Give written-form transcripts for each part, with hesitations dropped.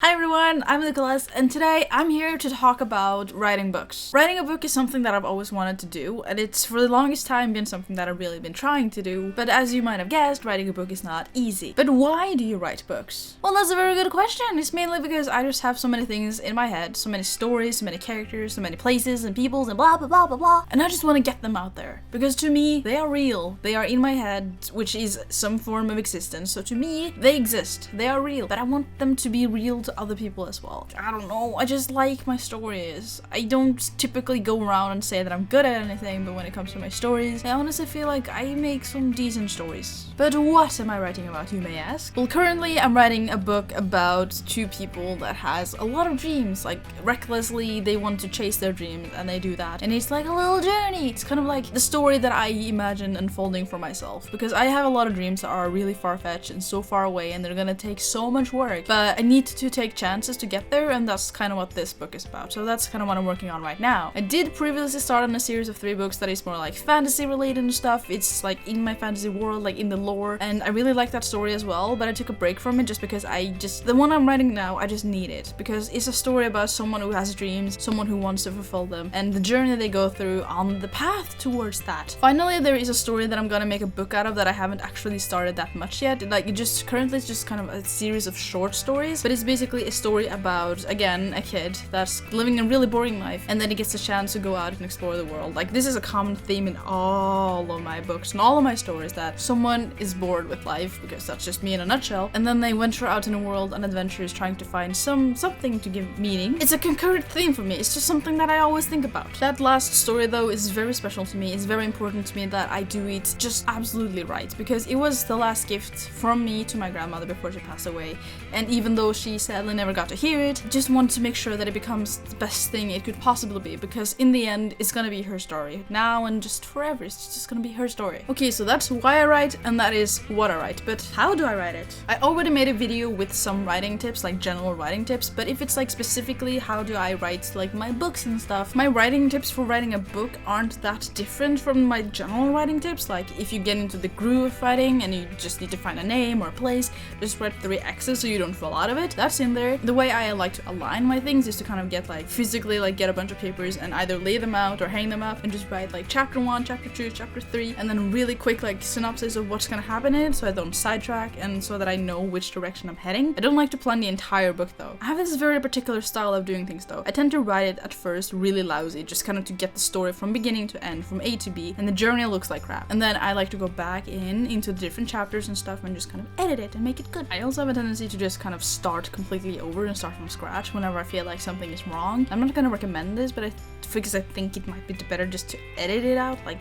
Hi everyone, I'm Nicholas, and today I'm here to talk about writing books. Writing a book is something that I've always wanted to do, and it's for the longest time been something that I've really been trying to do, but as you might have guessed, writing a book is not easy. But why do you write books? Well, that's a very good question. It's mainly because I just have so many things in my head, so many stories, so many characters, so many places and peoples and blah blah blah blah blah, and I just want to get them out there. Because to me, they are real, they are in my head, which is some form of existence, so to me, they exist, they are real, but I want them to be real to other people as well. I don't know, I just like my stories. I don't typically go around and say that I'm good at anything, but when it comes to my stories, I honestly feel like I make some decent stories. But what am I writing about, you may ask? Well, currently I'm writing a book about two people that has a lot of dreams, like recklessly they want to chase their dreams and they do that, and it's like a little journey. It's kind of like the story that I imagine unfolding for myself, because I have a lot of dreams that are really far-fetched and so far away and they're gonna take so much work, but I need to take chances to get there, and that's kind of what this book is about. So that's kind of what I'm working on right now. I did previously start on a series of 3 books that is more like fantasy related and stuff. It's like in my fantasy world, like in the lore, and I really like that story as well, but I took a break from it just because the one I'm writing now, I just need it, because it's a story about someone who has dreams, someone who wants to fulfill them, and the journey they go through on the path towards that. Finally, there is a story that I'm gonna make a book out of that I haven't actually started that much yet. Like, currently it's just kind of a series of short stories, but it's basically a story about, again, a kid that's living a really boring life, and then he gets a chance to go out and explore the world. Like, this is a common theme in all of my books and all of my stories, that someone is bored with life, because that's just me in a nutshell, and then they venture out in the world on adventures trying to find something to give meaning. It's a concurrent theme for me. It's just something that I always think about. That last story, though, is very special to me. It's very important to me that I do it just absolutely right, because it was the last gift from me to my grandmother before she passed away, and even though she sadly never got to hear it, I just want to make sure that it becomes the best thing it could possibly be, because in the end, it's gonna be her story. Now and just forever, it's just gonna be her story. Okay, so that's why I write, and that is what I write, but how do I write it? I already made a video with some writing tips, like general writing tips, but if it's like specifically how do I write like my books and stuff, my writing tips for writing a book aren't that different from my general writing tips. Like, if you get into the groove of writing and you just need to find a name or a place, just write 3 X's so you don't fall out of it. That's in there. The way I like to align my things is to kind of get like physically like get a bunch of papers and either lay them out or hang them up and just write like chapter 1, chapter 2, chapter 3, and then really quick like synopsis of what's gonna happen in it, so I don't sidetrack and so that I know which direction I'm heading. I don't like to plan the entire book though. I have this very particular style of doing things though. I tend to write it at first really lousy, just kind of to get the story from beginning to end, from A to B, and the journey looks like crap. And then I like to go back into the different chapters and stuff and just kind of edit it and make it good. I also have a tendency to just kind of start completely over and start from scratch whenever I feel like something is wrong. I'm not gonna recommend this, but because I think it might be better just to edit it out, like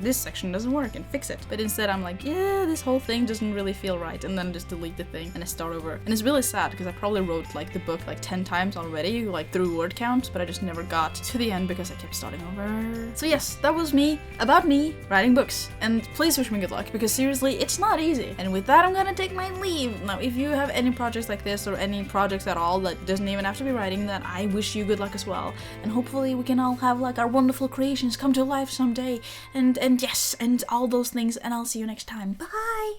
this section doesn't work and fix it. But instead I'm like, yeah, this whole thing doesn't really feel right, and then just delete the thing and I start over. And it's really sad because I probably wrote like the book like 10 times already, like through word count, but I just never got to the end because I kept starting over. So yes, that was me, about me, writing books. And please wish me good luck, because seriously, it's not easy. And with that, I'm gonna take my leave. Now, if you have any projects like this or any projects at all that doesn't even have to be writing, then I wish you good luck as well. And hopefully we can all have like our wonderful creations come to life someday. And yes, and all those things. And I'll see you next time. Bye!